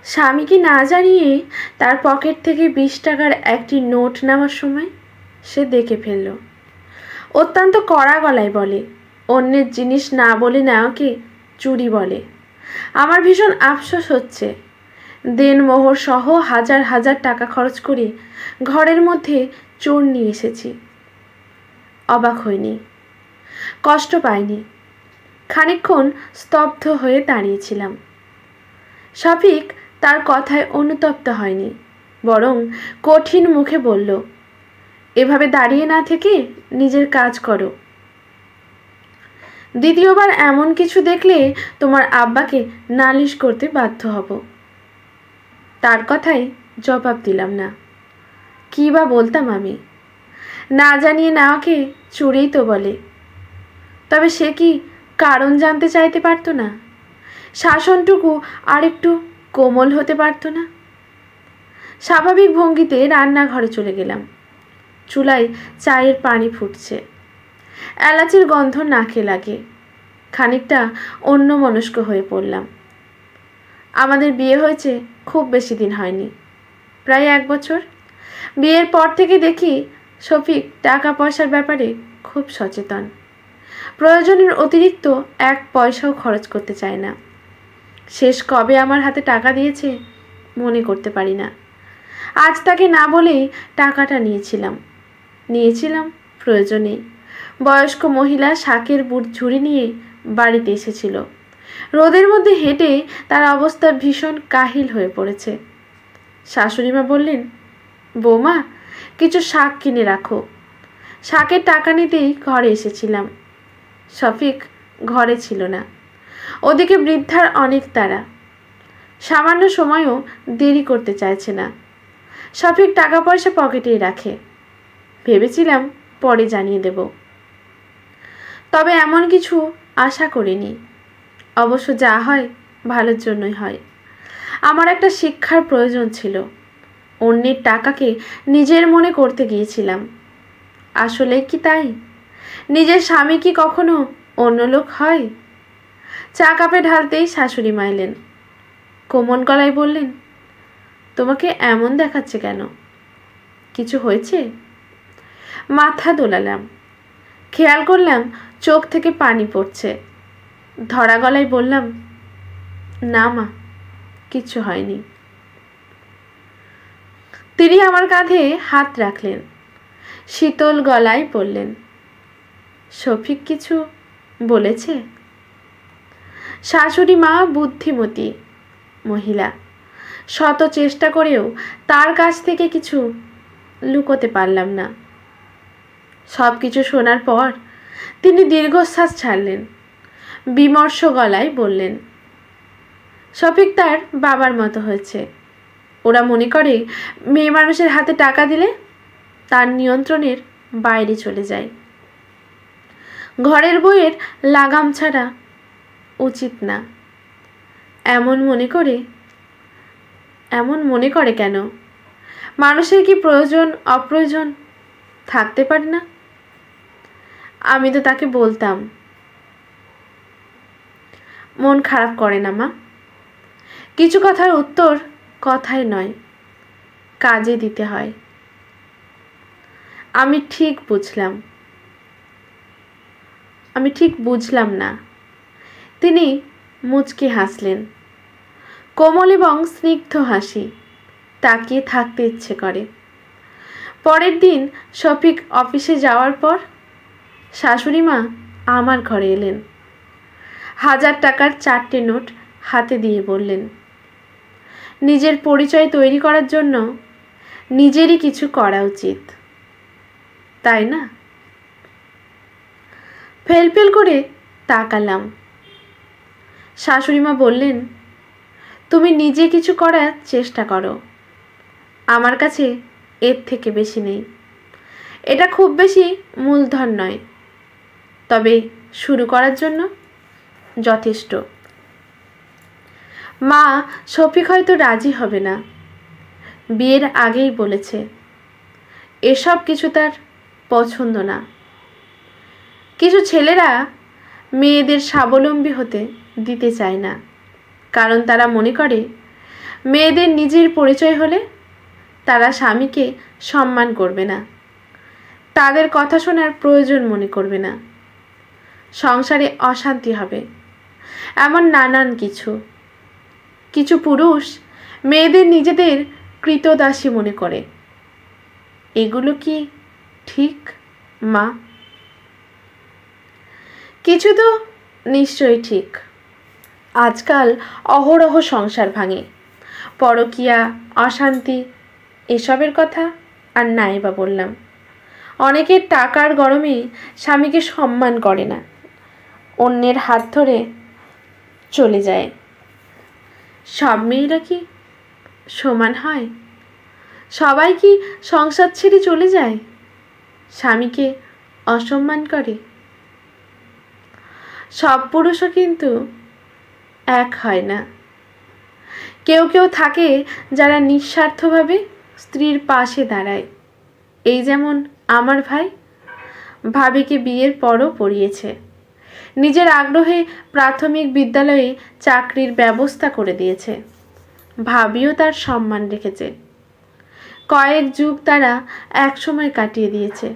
স্বামীকে না জানিয়ে তার পকেট থেকে 20 টাকার একটি নোট নেওয়ার সময় সে দেখে ফেলল। অত্যন্ত কড়া গলায় বলে, অন্যের জিনিস না বলে নেওয়াকে চুরি বলে। আমার ভীষণ আফসোস হচ্ছে, দেনমোহর সহ হাজার হাজার টাকা খরচ করে ঘরের মধ্যে চোর নিয়ে এসেছি। অবাক হইনি, কষ্ট পাইনি। খানিকক্ষণ স্তব্ধ হয়ে দাঁড়িয়েছিলাম। শফিক তার কথায় অনুতপ্ত হয়নি, বরং কঠিন মুখে বলল, এভাবে দাঁড়িয়ে না থেকে নিজের কাজ করো। দ্বিতীয়বার এমন কিছু দেখলে তোমার আব্বাকে নালিশ করতে বাধ্য হব। তার কথায় জবাব দিলাম না। কী বা বলতাম আমি? না জানিয়ে নেওয়াকে চুরিই তো বলে। তবে সে কি কারণ জানতে চাইতে পারতো না? শাসনটুকু আরেকটু কোমল হতে পারতো না? স্বাভাবিক ভঙ্গিতে রান্নাঘরে চলে গেলাম। চুলায় চায়ের পানি ফুটছে, এলাচের গন্ধ নাকে লাগে। খানিকটা অন্যমনস্ক হয়ে পড়লাম। আমাদের বিয়ে হয়েছে খুব বেশি দিন হয়নি, প্রায় 1 বছর। বিয়ের পর থেকে দেখি শফিক টাকা পয়সার ব্যাপারে খুব সচেতন। প্রয়োজনের অতিরিক্ত 1 পয়সাও খরচ করতে চায় না। শেষ কবে আমার হাতে টাকা দিয়েছে মনে করতে পারি না। আজ তাকে না বলেই টাকাটা নিয়েছিলাম প্রয়োজনে। বয়স্ক মহিলা শাকের ঝুড়ি নিয়ে বাড়িতে এসেছিল। রোদের মধ্যে হেঁটে তার অবস্থা ভীষণ কাহিল হয়ে পড়েছে। শাশুড়িমা বললেন, বৌমা, কিছু শাক কিনে রাখো। শাকের টাকা নিতেই ঘরে এসেছিলাম। শফিক ঘরে ছিল না। ওদিকে বৃদ্ধার অনেক তাড়া, সামান্য সময়ও দেরি করতে চাইছে না। শফিক টাকা পয়সা পকেটেই রাখে। ভেবেছিলাম পরে জানিয়ে দেব, তবে এমন কিছু আশা করিনি। অবশ্য যা হয় ভালোর জন্যই হয়। আমার একটা শিক্ষার প্রয়োজন ছিল। অন্যের টাকাকে নিজের মনে করতে গিয়েছিলাম। আসলে কি তাই? নিজের স্বামী কি কখনো অন্য লোক হয়? চা কাপে ঢালতেই শাশুড়ি মা এলেন। কোমল গলায় বললেন, তোমাকে এমন দেখাচ্ছে কেন? কিছু হয়েছে? মাথা দোলালাম। খেয়াল করলাম চোখ থেকে পানি পড়ছে। ধরা গলায় বললাম, না মা, কিচ্ছু হয়নি। তিনি আমার কাঁধে হাত রাখলেন, শীতল গলায় বললেন, শফিক কিছু বলেছে? শাশুড়ি মা বুদ্ধিমতী মহিলা, শত চেষ্টা করেও তার কাছ থেকে কিছু লুকোতে পারলাম না। সব কিছু শোনার পর তিনি দীর্ঘশ্বাস ছাড়লেন, বিমর্ষ গলায় বললেন, শফিক তার বাবার মতো হয়েছে। ওরা মনে করে মেয়ে মানুষের হাতে টাকা দিলে তার নিয়ন্ত্রণের বাইরে চলে যায়। ঘরের বইয়ের লাগাম ছাড়া উচিত না এমন মনে করে কেন? মানুষের কি প্রয়োজন অপ্রয়োজন থাকতে পারে না? আমি তো তাকে বলতাম। মন খারাপ করে না মা? কিছু কথার উত্তর কথায় নয়, কাজে দিতে হয়। আমি ঠিক বুঝলাম না। তিনি মুচকি হাসলেন, কোমল এবং স্নিগ্ধ হাসি। তাকিয়ে থাকতে ইচ্ছে করে। পরের দিন শফিক অফিসে যাওয়ার পর শাশুড়ি মা আমার ঘরে এলেন। 1000 টাকার 4টে নোট হাতে দিয়ে বললেন, নিজের পরিচয় তৈরি করার জন্য নিজেরই কিছু করা উচিত, তাই না? ফেলফেল করে তাকালাম। শাশুড়িমা বললেন, তুমি নিজে কিছু করার চেষ্টা করো। আমার কাছে এর থেকে বেশি নেই। এটা খুব বেশি মূলধন নয়, তবে শুরু করার জন্য যথেষ্ট। মা, শফিক হয়তো রাজি হবে না। বিয়ের আগেই বলেছে এসব কিছু তার পছন্দ না। কিছু ছেলেরা মেয়েদের স্বাবলম্বী হতে দিতে চায় না, কারণ তারা মনে করে মেয়েদের নিজের পরিচয় হলে তারা স্বামীকে সম্মান করবে না, তাদের কথা শোনার প্রয়োজন মনে করবে না, সংসারে অশান্তি হবে, এমন নানান কিছু। কিছু পুরুষ মেয়েদের নিজেদের কৃতদাসী মনে করে। এগুলো কি ঠিক মা? কিছু তো নিশ্চয়ই ঠিক। আজকাল অহরহ সংসার ভাঙে, পরকীয়া, অশান্তি, এসবের কথা আর নাই বা বললাম। অনেকের টাকার গরমে স্বামীকে সম্মান করে না, অন্যের হাত ধরে চলে যায়। সব মেয়েরা কি সমান হয়? সবাই কি সংসার ছেড়ে চলে যায়, স্বামীকে অসম্মান করে? সব পুরুষও কিন্তু এক হয় না। কেউ কেউ থাকে যারা নিঃস্বার্থভাবে স্ত্রীর পাশে দাঁড়ায়। এই যেমন আমার ভাই, ভাবিকে বিয়ের পরও পড়িয়েছে, নিজের আগ্রহে প্রাথমিক বিদ্যালয়ে চাকরির ব্যবস্থা করে দিয়েছে। ভাবিও তার সম্মান রেখেছে। কয়েক যুগ তারা একসময় কাটিয়ে দিয়েছে।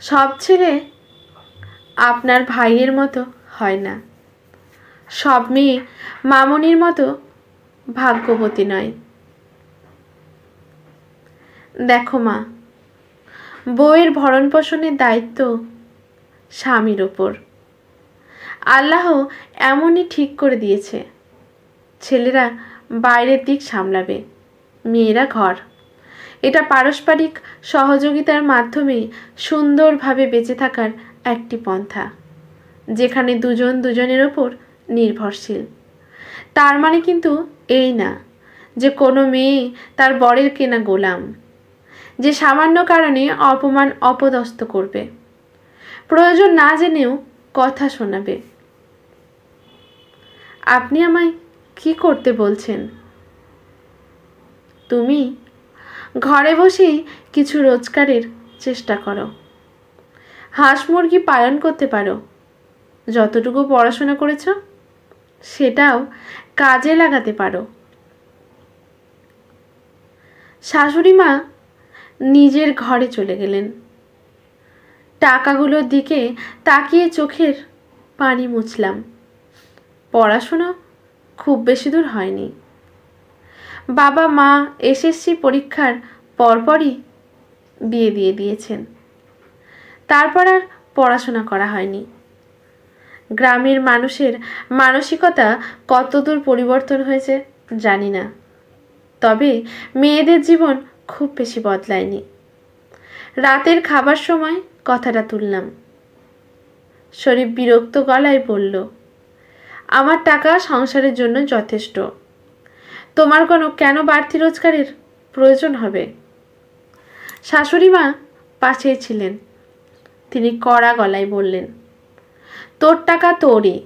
সব ছেলে আপনার ভাইয়ের মতো হয় না, সব মেয়ে মামনির মতো ভাগ্যবতী নয়। দেখো মা, বউয়ের ভরণ পোষণের দায়িত্ব স্বামীর ওপর। আল্লাহ এমনই ঠিক করে দিয়েছে। ছেলেরা বাইরের দিক সামলাবে, মেয়েরা ঘর। এটা পারস্পরিক সহযোগিতার মাধ্যমে সুন্দরভাবে বেঁচে থাকার একটি পন্থা, যেখানে দুজন দুজনের ওপর নির্ভরশীল। তার মানে কিন্তু এই না যে কোনো মেয়ে তার বরের কেনা গোলাম, যে সামান্য কারণে অপমান অপদস্থ করবে, প্রয়োজন না জেনেও কথা শোনাবে। আপনি আমায় কি করতে বলছেন? তুমি ঘরে বসেই কিছু রোজগারের চেষ্টা করো, হাঁস মুরগি পালন করতে পারো। যতটুকু পড়াশোনা করেছ সেটাও কাজে লাগাতে পারো। শাশুড়ি মা নিজের ঘরে চলে গেলেন। টাকাগুলোর দিকে তাকিয়ে চোখের পানি মুছলাম। পড়াশোনা খুব বেশি দূর হয়নি। বাবা মা এসএসসি পরীক্ষার পরপরই বিয়ে দিয়ে দিয়েছেন। তারপর আর পড়াশোনা করা হয়নি। গ্রামের মানুষের মানসিকতা কতদূর পরিবর্তন হয়েছে জানি না, তবে মেয়েদের জীবন খুব বেশি বদলায়নি। রাতের খাবার সময় কথাটা তুললাম। শরীফ বিরক্ত গলায় বলল, আমার টাকা সংসারের জন্য যথেষ্ট, তোমার কেন বাড়তি রোজগারের প্রয়োজন হবে? শাশুড়ি মা পাশেই ছিলেন। তিনি কড়া গলায় বললেন, তোর টাকা তোরই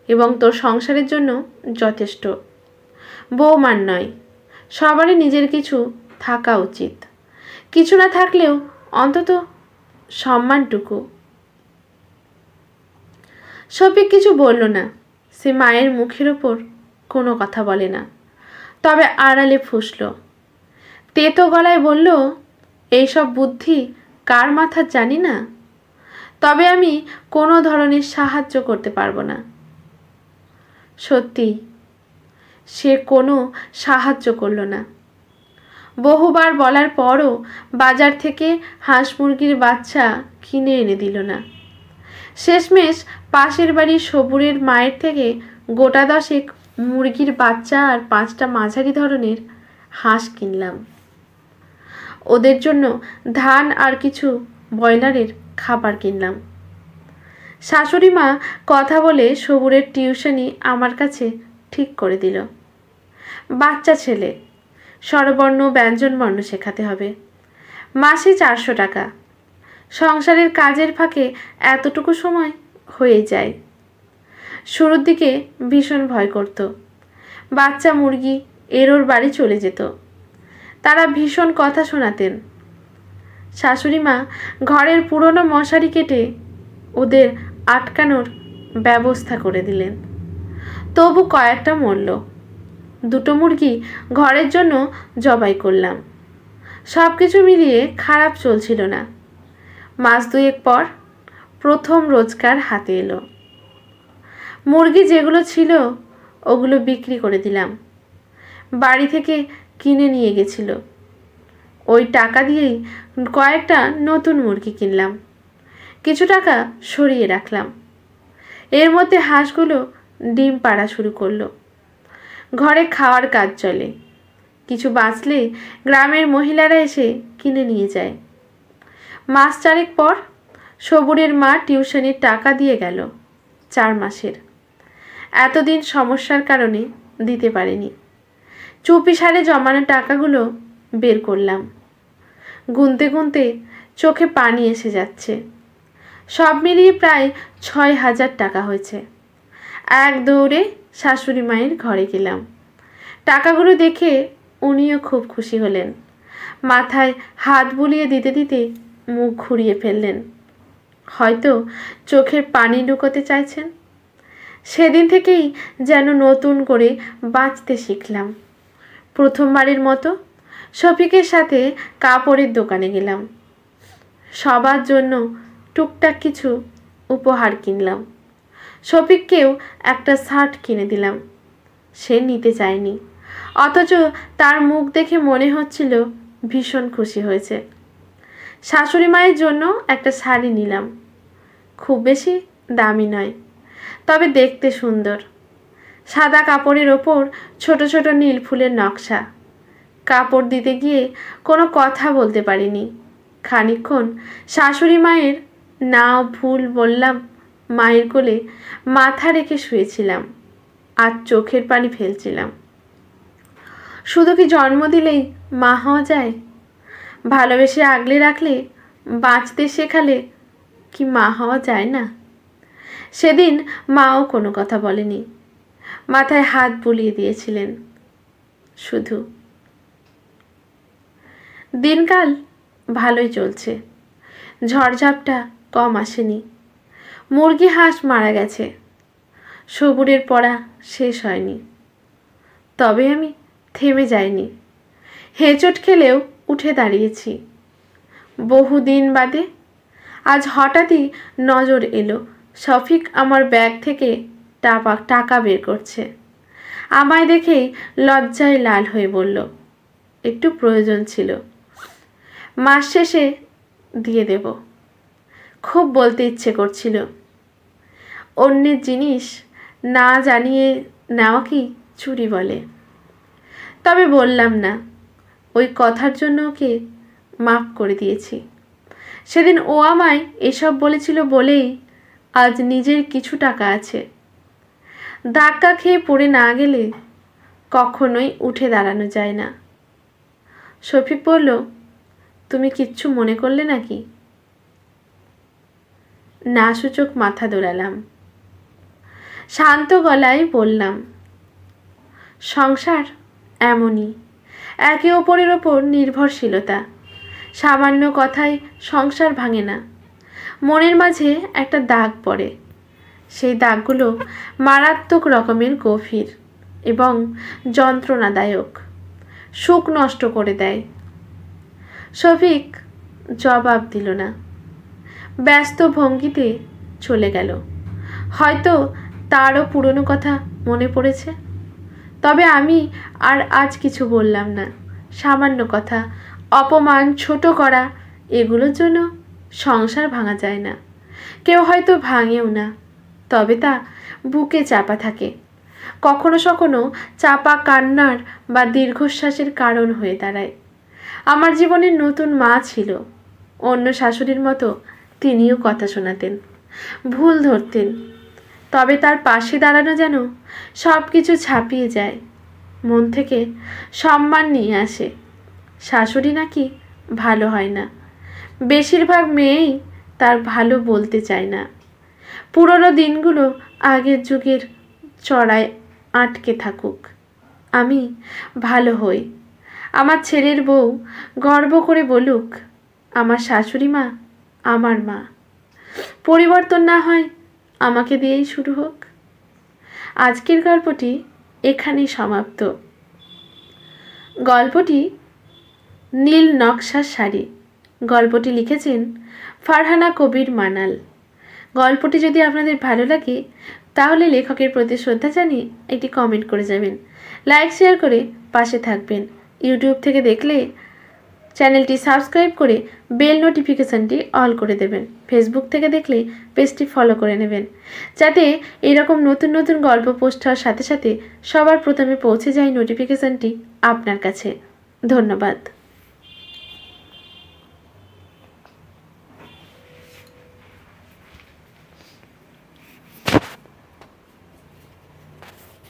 এবং তোর সংসারের জন্য যথেষ্ট, বউমার নয়। সবারই নিজের কিছু থাকা উচিত, কিছু না থাকলেও অন্তত সম্মানটুকু। শফিক কিছু বলল না। সে মায়ের মুখের ওপর কোনো কথা বলে না, তবে আড়ালে ফুঁসল। তেতো গলায় বলল, এইসব বুদ্ধি কার মাথার জানি না, তবে আমি কোনো ধরনের সাহায্য করতে পারবো না। সত্যি সে কোনো সাহায্য করল না। বহুবার বলার পরও বাজার থেকে হাঁস মুরগির বাচ্চা কিনে এনে দিল না। শেষমেশ পাশের বাড়ির সবুরের মায়ের থেকে গোটা 10 মুরগির বাচ্চা আর 5টা মাঝারি ধরনের হাঁস কিনলাম। ওদের জন্য ধান আর কিছু ব্রয়লারের খাবার কিনলাম। শাশুড়ি মা কথা বলে সবুরের টিউশনি আমার কাছে ঠিক করে দিল। বাচ্চা ছেলে, স্বরবর্ণ ব্যঞ্জনবর্ণ শেখাতে হবে। মাসে 400 টাকা। সংসারের কাজের ফাঁকে এতটুকু সময় হয়ে যায়। শুরুর দিকে ভীষণ ভয় করত। বাচ্চা মুরগি এর ওর বাড়ি চলে যেত। তারা ভীষণ কথা শোনাতেন। শাশুড়ি মা ঘরের পুরনো মশারি কেটে ওদের আটকানোর ব্যবস্থা করে দিলেন। তবু কয়েকটা মরল। দুটো মুরগি ঘরের জন্য জবাই করলাম। সব কিছু মিলিয়ে খারাপ চলছিল না। মাস দুয়েক পর প্রথম রোজগার হাতে এলো। মুরগি যেগুলো ছিল ওগুলো বিক্রি করে দিলাম। বাড়ি থেকে কিনে নিয়ে গেছিল। ওই টাকা দিয়েই কয়েকটা নতুন মুরগি কিনলাম। কিছু টাকা সরিয়ে রাখলাম। এর মধ্যে হাঁসগুলো ডিম পাড়া শুরু করলো। ঘরে খাওয়ার কাজ চলে। কিছু বাঁচলে গ্রামের মহিলারা এসে কিনে নিয়ে যায়। মাস চারেক পর সবুরের মা টিউশনির টাকা দিয়ে গেল 4 মাসের। এতদিন সমস্যার কারণে দিতে পারেনি। চুপিসারে জমানো টাকাগুলো বের করলাম। গুনতে গুনতে চোখে পানি এসে যাচ্ছে। সব মিলিয়ে প্রায় 6,000 টাকা হয়েছে। এক দৌড়ে শাশুড়ি মায়ের ঘরে গেলাম। টাকাগুলো দেখে উনিও খুব খুশি হলেন। মাথায় হাত বুলিয়ে দিতে দিতে মুখ ঘুরিয়ে ফেললেন। হয়তো চোখের পানি লুকোতে চাইছেন। সেদিন থেকেই যেন নতুন করে বাঁচতে শিখলাম। প্রথমবারের মতো শফিকের সাথে কাপড়ের দোকানে গেলাম। সবার জন্য টুকটাক কিছু উপহার কিনলাম। শফিককেও একটা শার্ট কিনে দিলাম। সে নিতে চায়নি, অথচ তার মুখ দেখে মনে হচ্ছিল ভীষণ খুশি হয়েছে। শাশুড়ি মায়ের জন্য একটা শাড়ি নিলাম। খুব বেশি দামি নয়, তবে দেখতে সুন্দর। সাদা কাপড়ের ওপর ছোট ছোট নীল ফুলের নকশা। কাপড় দিতে গিয়ে কোনো কথা বলতে পারিনি। খানিকক্ষণ শাশুড়ি মায়ের না ভুল বললাম। মায়ের কোলে মাথা রেখে শুয়েছিলাম আর চোখের পানি ফেলছিলাম। শুধু কি জন্ম দিলেই মা হওয়া যায়? ভালোবেসে আগলে রাখলে, বাঁচতে শেখালে কি মা হওয়া যায় না? সেদিন মাও কোনো কথা বলেনি। মাথায় হাত বুলিয়ে দিয়েছিলেন শুধু। দিনকাল ভালোই চলছে। ঝড়ঝাপটা কম আসেনি। মুরগি হাঁস মারা গেছে। সবুরের পড়া শেষ হয়নি। তবে আমি থেমে যাইনি। হেঁচট খেলেও উঠে দাঁড়িয়েছি। বহুদিন বাদে আজ হঠাৎই নজর এলো শফিক আমার ব্যাগ থেকে টাকা বের করছে। আমায় দেখেই লজ্জায় লাল হয়ে বলল, একটু প্রয়োজন ছিল, মাস শেষে দিয়ে দেব। খুব বলতে ইচ্ছে করছিল। অন্যের জিনিস না জানিয়ে নেওয়া কি চুরি বলে? তবে বললাম না। ওই কথার জন্য ওকে মাফ করে দিয়েছি। সেদিন ও আমায় এসব বলেছিল বলেই আজ নিজের কিছু টাকা আছে। ধাক্কা খেয়ে পড়ে না গেলে কখনোই উঠে দাঁড়ানো যায় না। শফিক বলল, তুমি কিচ্ছু মনে করলে নাকি? না সূচক মাথা দোলালাম। শান্ত গলায় বললাম, সংসার এমনই, একে অপরের ওপর নির্ভরশীলতা। সামান্য কথায় সংসার ভাঙে না। মনের মাঝে একটা দাগ পড়ে। সেই দাগগুলো মারাত্মক রকমের গভীর এবং যন্ত্রণাদায়ক। সুখ নষ্ট করে দেয়। শফিক জবাব দিল না। ব্যস্ত ভঙ্গিতে চলে গেল। হয়তো তারও পুরনো কথা মনে পড়েছে। তবে আমি আর আজ কিছু বললাম না। সামান্য কথা, অপমান, ছোট করা, এগুলোর জন্য সংসার ভাঙা যায় না। কেউ হয়তো ভাঙেও না, তবে তা বুকে চাপা থাকে। কখনো কখনো চাপা কান্নার বা দীর্ঘশ্বাসের কারণ হয়ে দাঁড়ায়। আমার জীবনের নতুন মা ছিল। অন্য শাশুড়ির মতো তিনিও কথা শোনাতেন, ভুল ধরতেন। তবে তার পাশে দাঁড়ানো যেন সব কিছু ছাপিয়ে যায়, মন থেকে সম্মান নিয়ে আসে। শাশুড়ি নাকি ভালো হয় না। বেশিরভাগ মেয়েই তার ভালো বলতে চায় না। পুরনো দিনগুলো আগের যুগের চড়ায় আটকে থাকুক। আমি ভালো হই। আমার ছেলের বউ গর্ব করে বলুক, আমার শাশুড়ি মা আমার মা। পরিবর্তন না হয় আমাকে দিয়েই শুরু হোক। আজকের গল্পটি এখানেই সমাপ্ত। গল্পটি নীল নকশার শাড়ি। গল্পটি লিখেছেন ফারহানা কবির মানাল। গল্পটি যদি আপনাদের ভালো লাগে তাহলে লেখকের প্রতি শ্রদ্ধা জানিয়ে একটি কমেন্ট করে যাবেন, লাইক শেয়ার করে পাশে থাকবেন। ইউটিউব থেকে দেখলে চ্যানেলটি সাবস্ক্রাইব করে বেল নোটিফিকেশানটি অল করে দেবেন। ফেসবুক থেকে দেখলে পেজটি ফলো করে নেবেন, যাতে এরকম নতুন নতুন গল্প পোস্ট হওয়ার সাথে সাথে সবার প্রথমে পৌঁছে যায় নোটিফিকেশানটি আপনার কাছে। ধন্যবাদ।